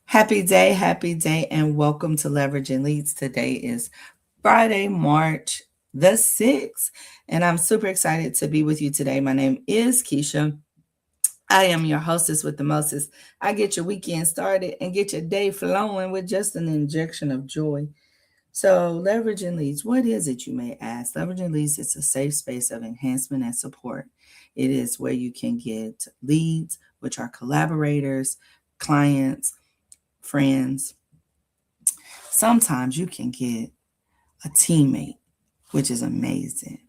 happy day, and welcome to Leveraging Leads. Today is Friday, March the 6th, and I'm super excited to be with you today. My name is Keisha. I am your hostess with the mostest. I get your weekend started and get your day flowing with just an injection of joy. So, leveraging leads, what is it, you may ask? Leveraging leads is a safe space of enhancement and support. It is where you can get leads, which are collaborators, clients, friends. Sometimes you can get a teammate, which is amazing.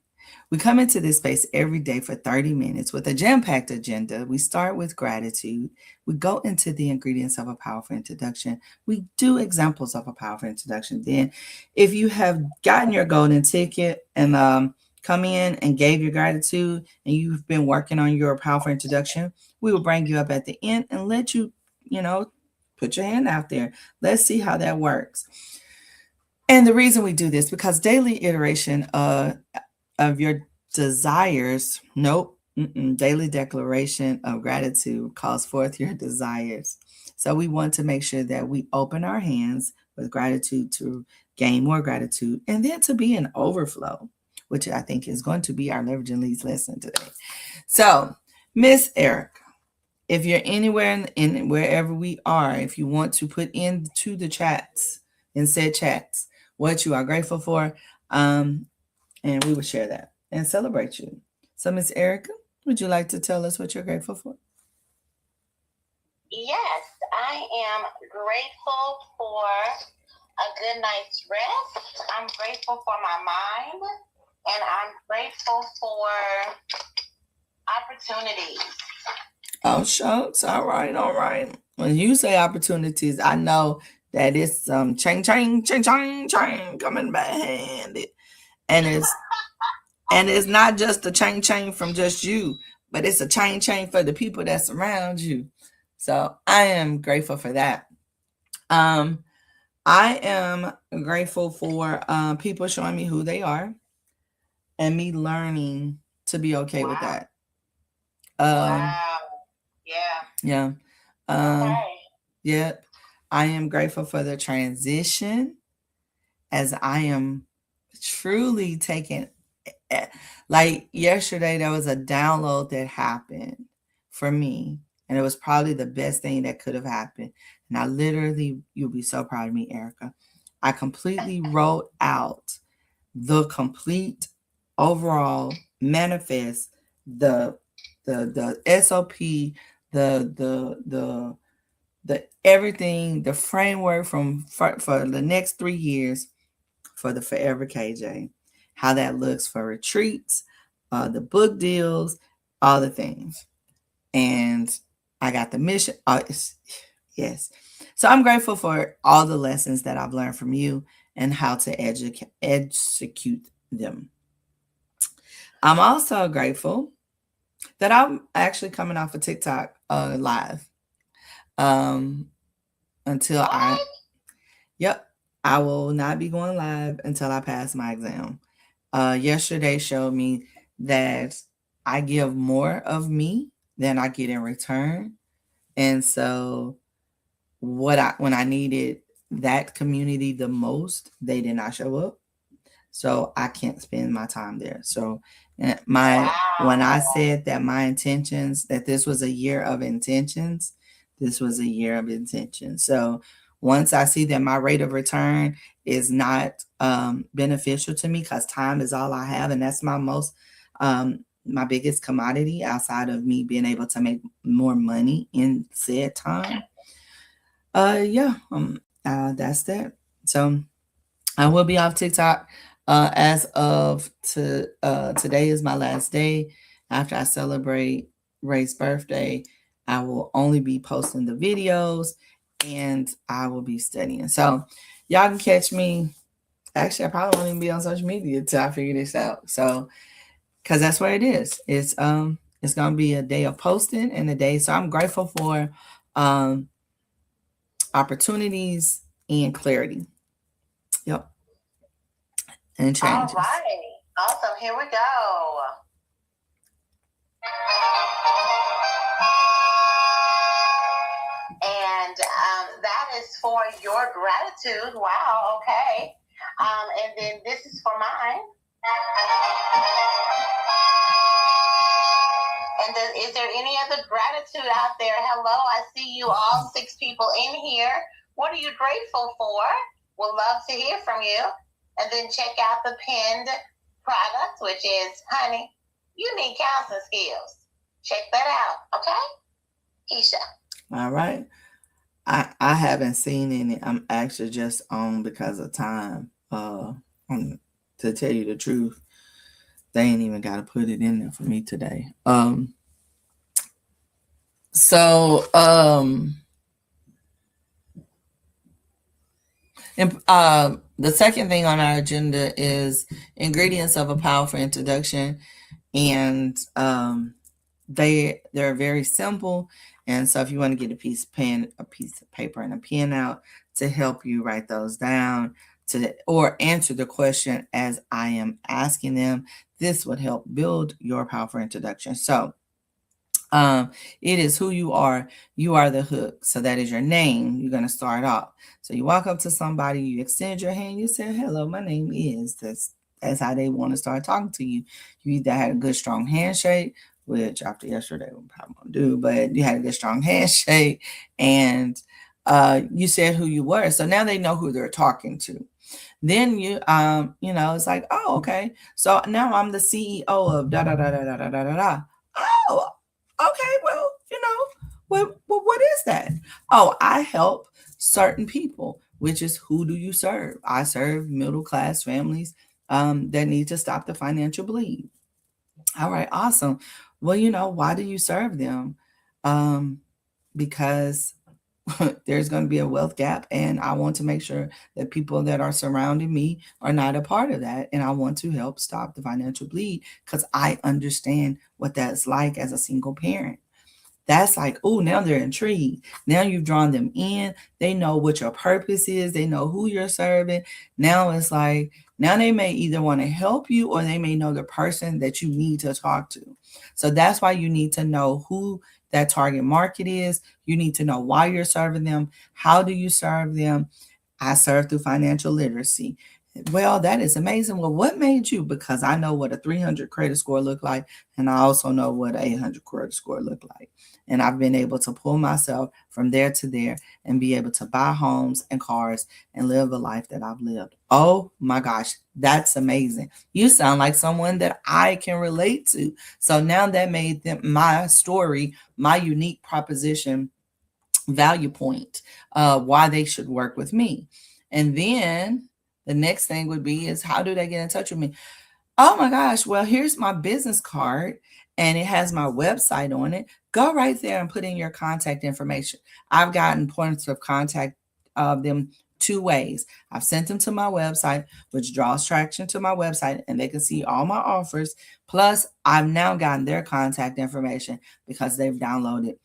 We come into this space every day for 30 minutes with a jam packed agenda. We start with gratitude. We go into the ingredients of a powerful introduction. We do examples of a powerful introduction. Then, if you have gotten your golden ticket and come in and gave your gratitude and you've been working on your powerful introduction, we will bring you up at the end and let you, put your hand out there. Let's see how that works. And the reason we do this because daily iteration of your desires, daily declaration of gratitude calls forth your desires. So we want to make sure that we open our hands with gratitude to gain more gratitude and then to be an overflow, which I think is going to be our leveraging leads lesson today. So, Miss Erica, if you're anywhere in wherever we are, if you want to put into the chats and said chats what you are grateful for, and we will share that and celebrate you. So, Miss Erica, would you like to tell us what you're grateful for? Yes, I am grateful for a good night's rest. I'm grateful for my mind, and I'm grateful for opportunities. Oh, shucks. All right. When you say opportunities, I know that it's ching coming back handed. And it's not just a chain from just you, but it's a chain for the people that surround you. So I am grateful for that. I am grateful for people showing me who they are and me learning to be okay with that. Wow. Yeah. Okay. Yep. I am grateful for the transition as I am truly taking, like yesterday, there was a download that happened for me, and it was probably the best thing that could have happened. And I literally, you'll be so proud of me, Erica. I completely wrote out the complete overall manifest, the SOP, the everything, the framework for the next 3 years for the Forever KJ, how that looks for retreats, the book deals, all the things. And I got the mission. Yes. So I'm grateful for all the lessons that I've learned from you and how to execute them. I'm also grateful that I'm actually coming off of TikTok live. Until I will not be going live until I pass my exam. Yesterday showed me that I give more of me than I get in return. And so when I needed that community the most, they did not show up. So I can't spend my time there. So when I said that my intentions, that this was a year of intentions, this was a year of intentions. So once I see that my rate of return is not beneficial to me because time is all I have, and that's my biggest commodity outside of me being able to make more money in said time. That's that. So I will be off TikTok as of today is my last day. After I celebrate Ray's birthday, I will only be posting the videos and I will be studying. So y'all can catch me. Actually, I probably won't even be on social media until I figure this out. So, because that's what it is. It's gonna be a day of posting and a day. So I'm grateful for opportunities and clarity. Yep. And changes. All right. Awesome. Here we go. And for your gratitude. Wow, okay. And then this is for mine. And then, is there any other gratitude out there? Hello, I see you all 6 people in here. What are you grateful for? We'll love to hear from you. And then check out the pinned product, which is, honey, you need counseling skills. Check that out, okay? Keisha. All right. I haven't seen any. I'm actually just on because of time. To tell you the truth, they ain't even got to put it in there for me today. The second thing on our agenda is ingredients of a powerful introduction, and they're very simple. And so if you want to get a piece of paper and a pen out to help you write those down or answer the question as I am asking them, this would help build your powerful introduction. So it is who you are. You are the hook. So that is your name. You're going to start off. So you walk up to somebody, you extend your hand, you say, hello, my name is. That's how they want to start talking to you. You either had a good, strong handshake, which after yesterday we probably won't do, but you had a good, strong handshake, and you said who you were. So now they know who they're talking to. Then you it's like, oh, okay. So now I'm the CEO of da da da da da da da da. Oh, okay. Well, what is that? Oh, I help certain people, which is who do you serve? I serve middle class families that need to stop the financial bleed. All right, awesome. Well, why do you serve them? Because there's going to be a wealth gap, and I want to make sure that people that are surrounding me are not a part of that. And I want to help stop the financial bleed because I understand what that's like as a single parent. That's like, oh, now they're intrigued. Now you've drawn them in. They know what your purpose is. They know who you're serving. Now it's like, now they may either want to help you or they may know the person that you need to talk to. So that's why you need to know who that target market is. You need to know why you're serving them. How do you serve them? I serve through financial literacy. Well, that is amazing. Well, what made you? Because I know what a 300 credit score look like, and I also know what an 800 credit score look like. And I've been able to pull myself from there to there and be able to buy homes and cars and live the life that I've lived. Oh my gosh, that's amazing. You sound like someone that I can relate to. So now that made my story, my unique proposition value point, why they should work with me. And then the next thing would be is how do they get in touch with me? Oh my gosh, well, here's my business card and it has my website on it. Go right there and put in your contact information. I've gotten points of contact of them 2 ways. I've sent them to my website, which draws traction to my website, and they can see all my offers. Plus, I've now gotten their contact information because they've downloaded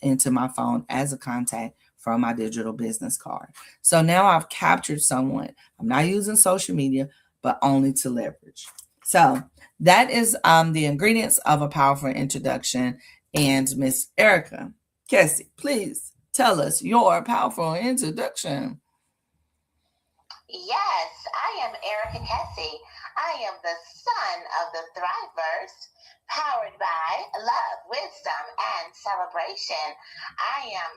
into my phone as a contact from my digital business card. So now I've captured someone. I'm not using social media, but only to leverage. So that is the ingredients of a powerful introduction. And Miss Erica Kessie, please tell us your powerful introduction. Yes, I am Erica Kessie. I am the son of the Thriverse, powered by love, wisdom, and celebration. I am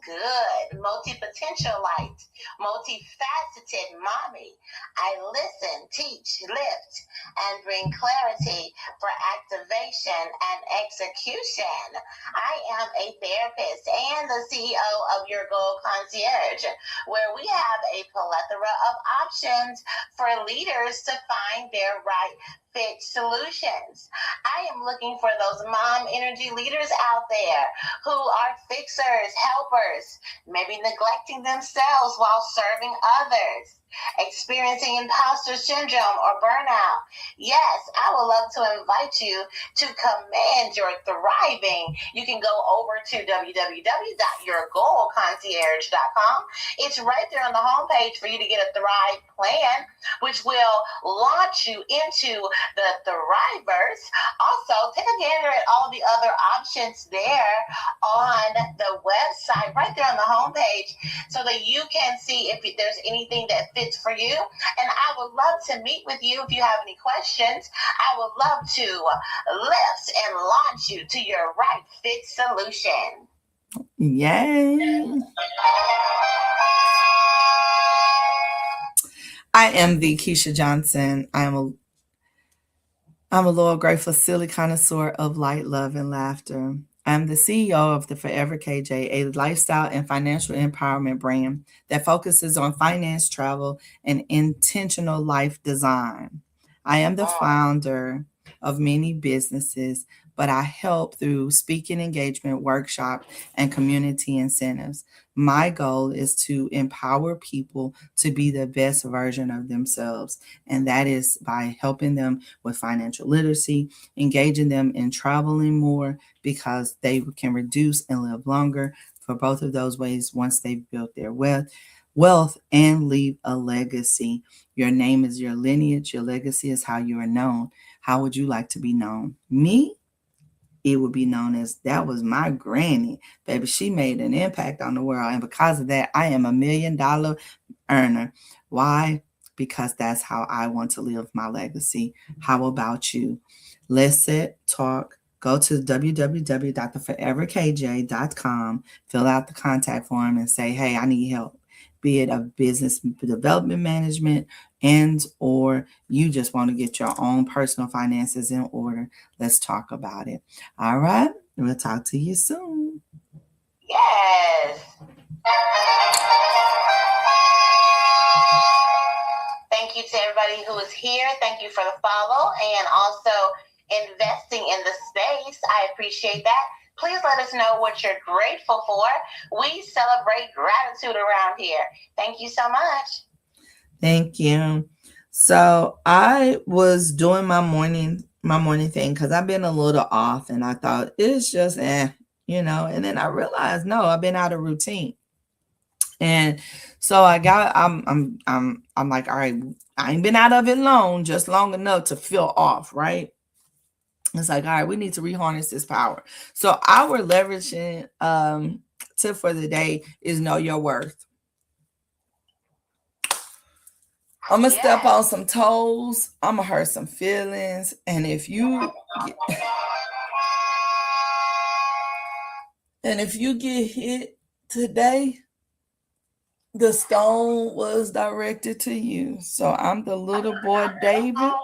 good, multi-potentialite, multifaceted mommy. I listen, teach, lift, and bring clarity for activation and execution. I am a therapist and the CEO of Your Goal Concierge, where we have a plethora of options for leaders to find their right fit solutions. I am looking for those mom energy leaders out there who are fixers, helpers, maybe neglecting themselves while serving others. experiencing imposter syndrome or burnout? Yes, I would love to invite you to command your thriving. You can go over to www.yourgoalconcierge.com. It's right there on the homepage for you to get a Thrive plan, which will launch you into the Thrivers. Also, take a gander at all the other options there on the website, right there on the homepage, so that you can see if there's anything that fits for you. And I would love to meet with you if you have any questions. I would love to lift and launch you to your right fit solution. Yay. I am the Keisha Johnson. I'm a loyal, grateful, silly connoisseur of light, love, and laughter. I'm the CEO of the Forever KJ, a lifestyle and financial empowerment brand that focuses on finance, travel, and intentional life design. I am the founder of many businesses, but I help through speaking engagement, workshop, and community incentives. My goal is to empower people to be the best version of themselves, and that is by helping them with financial literacy, engaging them in traveling more because they can reduce and live longer for both of those ways once they've built their wealth and leave a legacy. Your name is your lineage. Your legacy is how you are known. How would you like to be known? Me? It would be known as that was my granny. Baby, she made an impact on the world. And because of that, I am $1 million earner. Why? Because that's how I want to live my legacy. How about you? Let's sit, talk. Go to www.theforeverkj.com, fill out the contact form and say, hey, I need help. Be it a business development management and or you just want to get your own personal finances in order. Let's talk about it. All right. We'll talk to you soon. Yes. Thank you to everybody who is here. Thank you for the follow and also investing in the space. I appreciate that. Please let us know what you're grateful for. We celebrate gratitude around here. Thank you so much. Thank you. So I was doing my morning thing because I've been a little off and I thought it's just and then I realized no, I've been out of routine. And so I'm like, all right, I ain't been out of it just long enough to feel off, right? It's like, all right, we need to reharness this power. So our leveraging tip for the day is know your worth. I'm going to step on some toes. I'm going to hurt some feelings. And if you get hit today, the stone was directed to you. So I'm the little boy, David. Come on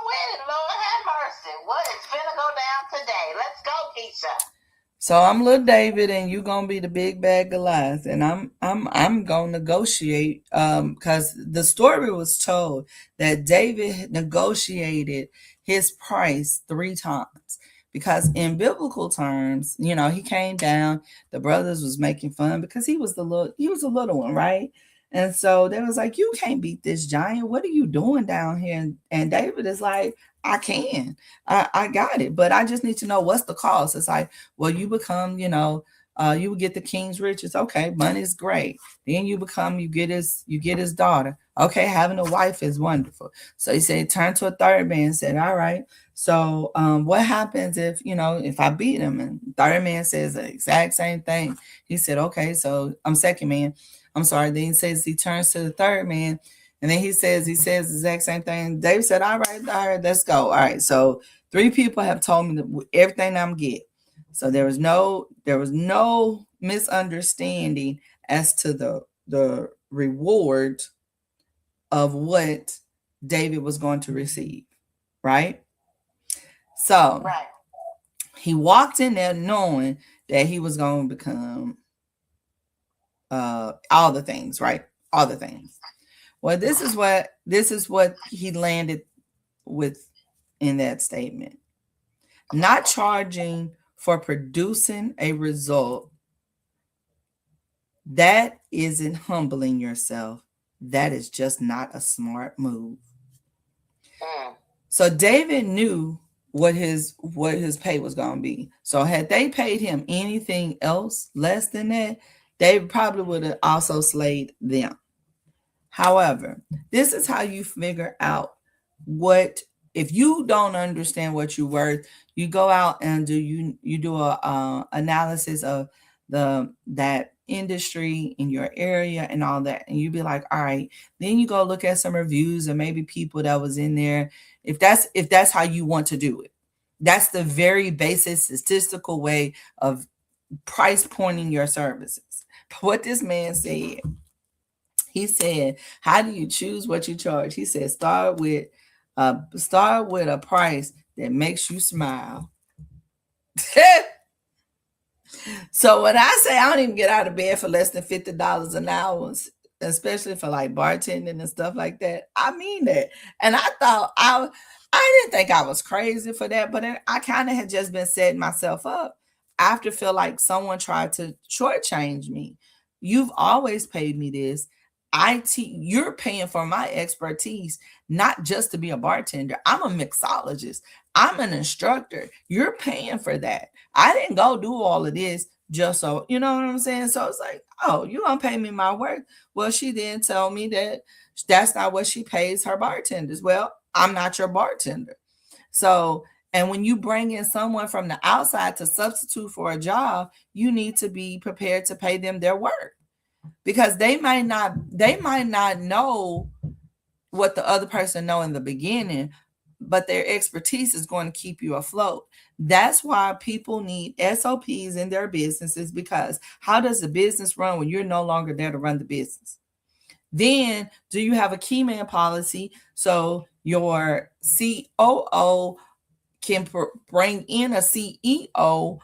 with it, Lord have mercy. What is finna go down today? Let's go, Keisha. So I'm little David, and you gonna be the big bad Goliath, and I'm gonna negotiate. Because the story was told that David negotiated his price 3 times. Because in biblical terms, he came down. The brothers was making fun because he was a little one, right? And so they was like, you can't beat this giant. What are you doing down here? And David is like, I can. I got it. But I just need to know what's the cost. It's like, well, you become, you would get the king's riches. Okay, money's great. Then you get his daughter. Okay, having a wife is wonderful. So he said, turn to a third man and said, all right. So what happens if I beat him? And third man says the exact same thing. He said, okay, so I'm second man. I'm sorry. Then he says he turns to the third man. And then he says the exact same thing. David said, all right, let's go. All right. So 3 people have told me everything I'm getting. So there was no misunderstanding as to the reward of what David was going to receive. Right? So he walked in there knowing that he was going to become all the things, right? All the things. Well, this is what he landed with in that statement. Not charging for producing a result that isn't humbling yourself that is just not a smart move. Mm. So David knew what his pay was going to be. So had they paid him anything else less than that, they probably would have also slayed them. However, this is how you figure out what, if you don't understand what you're worth, you go out and you do a analysis of that industry in your area and all that, and you be like, all right, then you go look at some reviews and maybe people that was in there, if that's how you want to do it. That's the very basic statistical way of price pointing your services. But what this man said, he said, how do you choose what you charge? He said, start with a price that makes you smile. So when I say I don't even get out of bed for less than $50 an hour, especially for like bartending and stuff like that, I mean that. And I thought I didn't think I was crazy for that, but I kind of had just been setting myself up after feel like someone tried to shortchange me. You've always paid me this. You're paying for my expertise, not just to be a bartender. I'm a mixologist. I'm an instructor. You're paying for that. I didn't go do all of this just so, you know what I'm saying? So it's like, oh, you gonna pay me my worth? Well, she didn't tell me that that's not what she pays her bartenders. Well, I'm not your bartender. So, and when you bring in someone from the outside to substitute for a job, you need to be prepared to pay them their worth, because they might not know what the other person know in the beginning, but their expertise is going to keep you afloat. That's why people need SOPs in their businesses, because how does the business run when you're no longer there to run the business? Then do you have a key man policy so your COO can bring in a CEO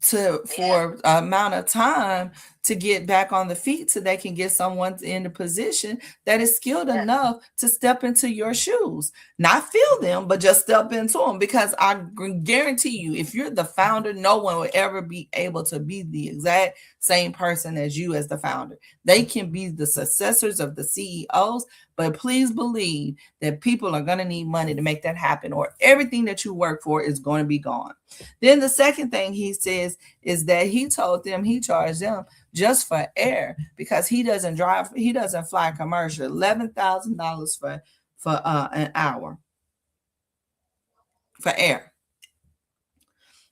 for an amount of time to get back on the feet so they can get someone in a position that is skilled enough to step into your shoes, not fill them, but just step into them. Because I guarantee you, if you're the founder, no one will ever be able to be the exact same person as you as the founder. They can be the successors of the CEOs, but please believe that people are going to need money to make that happen, or everything that you work for is going to be gone. Then the second thing he says is that he told them he charged them just for air, because he doesn't fly commercial. $11,000 for an hour for air,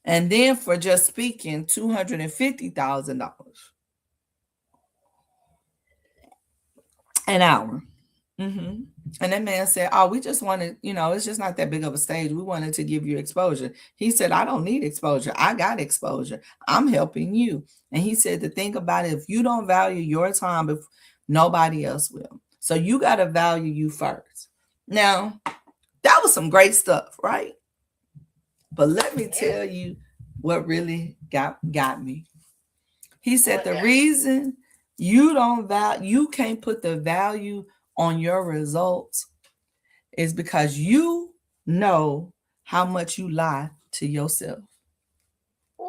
and then for just speaking, $250,000 an hour. Mm-hmm. And that man said, oh, we just wanted, it's just not that big of a stage. We wanted to give you exposure. He said, I don't need exposure. I got exposure. I'm helping you. And he said, the thing about it, if you don't value your time, if nobody else will. So you got to value you first. Now, that was some great stuff, right? But let me tell you what really got me. He said, the reason you can't put the value on your results is because you know how much you lie to yourself. We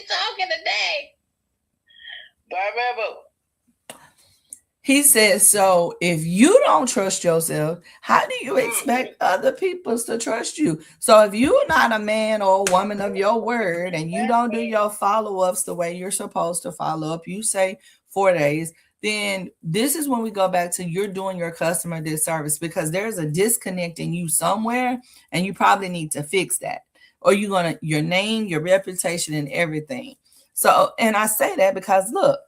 talking today. He said, so if you don't trust yourself, how do you expect other people to trust you? So if you're not a man or a woman of your word and you don't do your follow-ups the way you're supposed to follow up, you say 4 days, then this is when we go back to you're doing your customer disservice, because there's a disconnect in you somewhere, and you probably need to fix that. Or your name, your reputation, and everything. So, and I say that because look,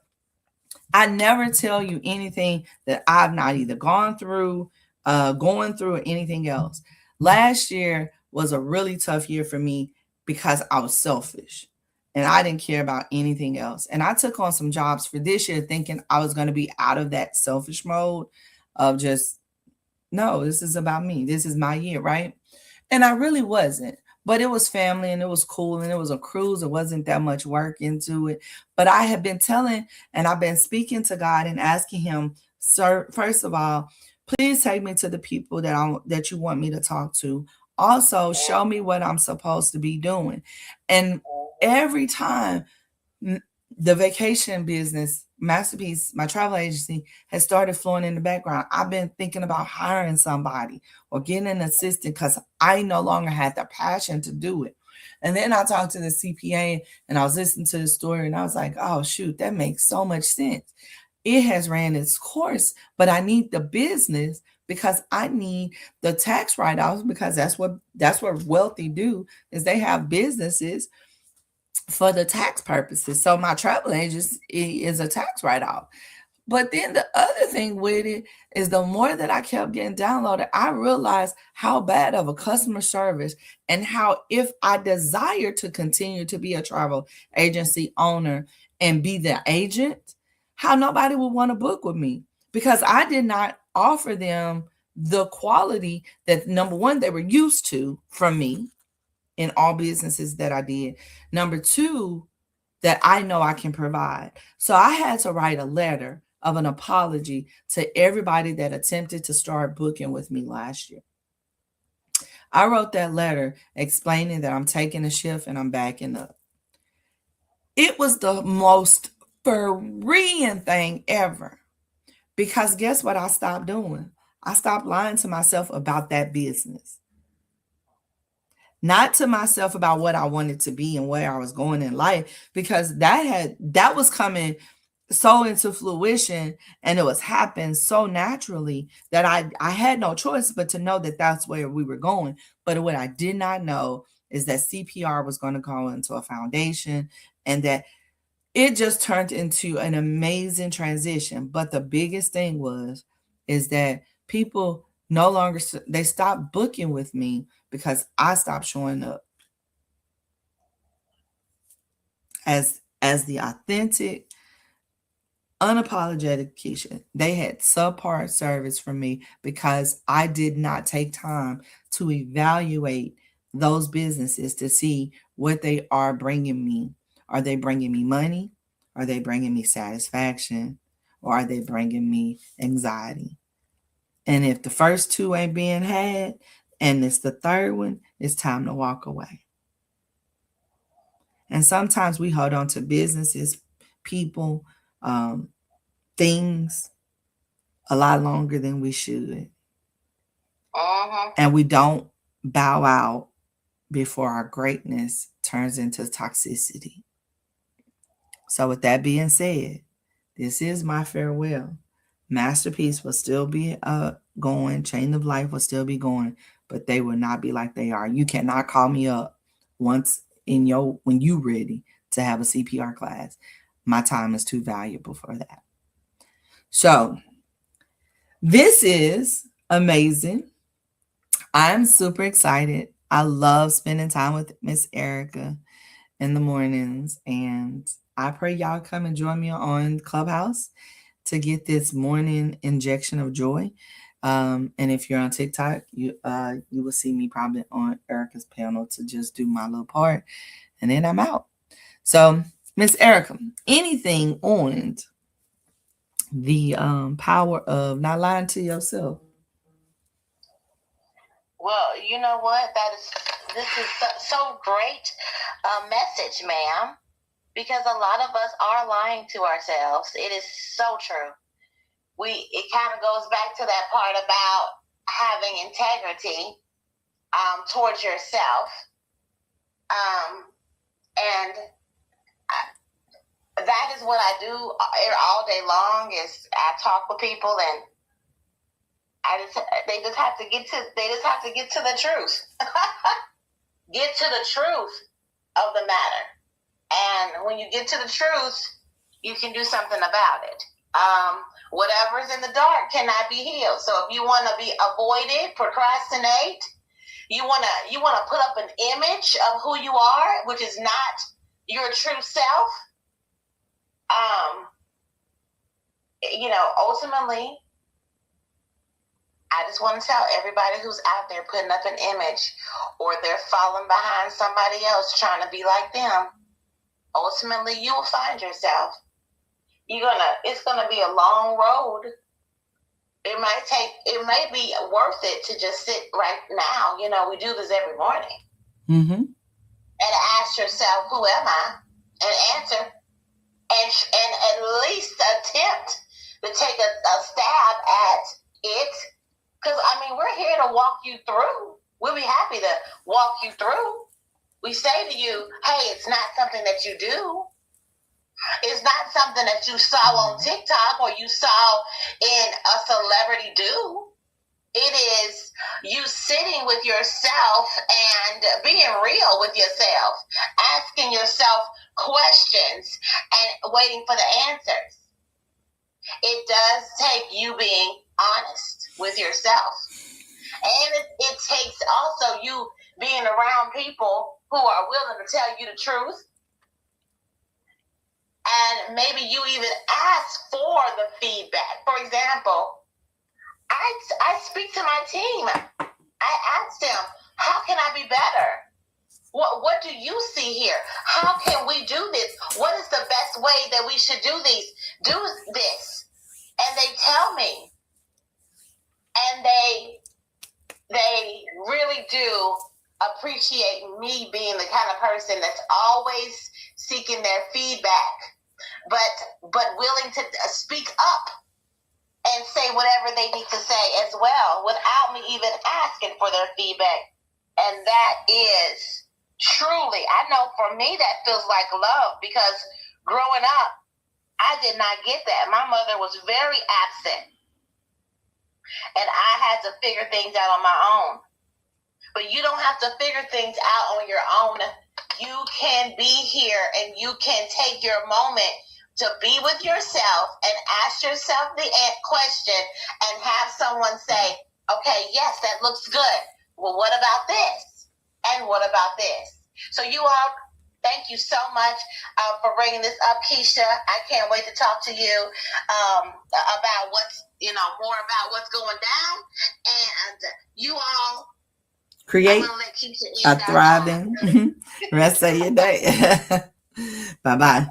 I never tell you anything that I've not either gone through, or anything else. Last year was a really tough year for me because I was selfish and I didn't care about anything else. And I took on some jobs for this year thinking I was going to be out of that selfish mode of just, no, this is about me. This is my year, right? And I really wasn't. But it was family and it was cool and it was a cruise. It wasn't that much work into it. But I have been telling and I've been speaking to God and asking him, sir, first of all, please take me to the people that you want me to talk to. Also, show me what I'm supposed to be doing. And every time the vacation business, Masterpiece, my travel agency, has started flowing in the background. I've been thinking about hiring somebody or getting an assistant because I no longer had the passion to do it. And then I talked to the CPA and I was listening to the story and I was like, oh, shoot, that makes so much sense. It has ran its course, but I need the business because I need the tax write-offs, because that's what wealthy do, is they have businesses for the tax purposes. So my travel agency is a tax write-off. But then the other thing with it is the more that I kept getting downloaded, I realized how bad of a customer service, and how if I desire to continue to be a travel agency owner and be the agent, how nobody would want to book with me, because I did not offer them the quality that, number one, they were used to from me in all businesses that I did. Number two, that I know I can provide. So I had to write a letter of an apology to everybody that attempted to start booking with me last year. I wrote that letter explaining that I'm taking a shift and I'm backing up. It was the most freeing thing ever, because guess what I stopped doing? I stopped lying to myself about that business. Not to myself about what I wanted to be and where I was going in life, because that was coming so into fruition, and it was happening so naturally that I had no choice but to know that that's where we were going. But what I did not know is that CPR was going to go into a foundation, and that it just turned into an amazing transition. But the biggest thing is that people no longer, they stopped booking with me because I stopped showing up as the authentic, unapologetic Keisha. They had subpar service from me because I did not take time to evaluate those businesses to see what they are bringing me. Are they bringing me money? Are they bringing me satisfaction? Or are they bringing me anxiety? And if the first two ain't being had, and it's the third one, it's time to walk away. And sometimes we hold on to businesses, people, things a lot longer than we should. And we don't bow out before our greatness turns into toxicity. So with that being said, this is my farewell. Masterpiece will still be going. Chain of Life will still be going, but they will not be like they are. You cannot call me up once when you ready to have a CPR class. My time is too valuable for that. So this is amazing. I'm super excited. I love spending time with Miss Erica in the mornings, and I pray y'all come and join me on Clubhouse to get this morning injection of joy. And if you're on TikTok, you will see me probably on Erica's panel to just do my little part, and then I'm out. So, Miss Erica, anything on the power of not lying to yourself? Well, you know what? This is so great message, ma'am, because a lot of us are lying to ourselves. It is so true. It kind of goes back to that part about having integrity towards yourself, and that is what I do all day long. Is I talk with people, and they just have to get to the truth. Get to the truth of the matter. And when you get to the truth, you can do something about it. Whatever's in the dark cannot be healed. So if you want to be avoided, procrastinate, you want to put up an image of who you are, which is not your true self. Ultimately, I just want to tell everybody who's out there putting up an image, or they're falling behind somebody else trying to be like them, ultimately you will find yourself. It's gonna be a long road. It may be worth it to just sit right now. We do this every morning. And ask yourself, who am I? And answer. and at least attempt to take a stab at it. Because, I mean, we're here to walk you through. We'll be happy to walk you through. We say to you, hey, it's not something that you do. It's not something that you saw on TikTok or you saw in a celebrity do. It is you sitting with yourself and being real with yourself, asking yourself questions and waiting for the answers. It does take you being honest with yourself. And it takes also you being around people who are willing to tell you the truth. And maybe you even ask for the feedback. For example, I speak to my team. I ask them, how can I be better? What do you see here? How can we do this? What is the best way that we should do this? And they tell me. And they really do appreciate me being the kind of person that's always seeking their feedback, but willing to speak up and say whatever they need to say as well without me even asking for their feedback. And that is truly, I know for me that feels like love, because growing up, I did not get that. My mother was very absent. And I had to figure things out on my own. But you don't have to figure things out on your own. You can be here and you can take your moment to be with yourself and ask yourself the question and have someone say, okay, yes, that looks good. Well, what about this? And what about this? So you all, thank you so much for bringing this up, Keisha. I can't wait to talk to you about more about what's going down. And you all create Keisha a thriving rest of your day. Bye-bye.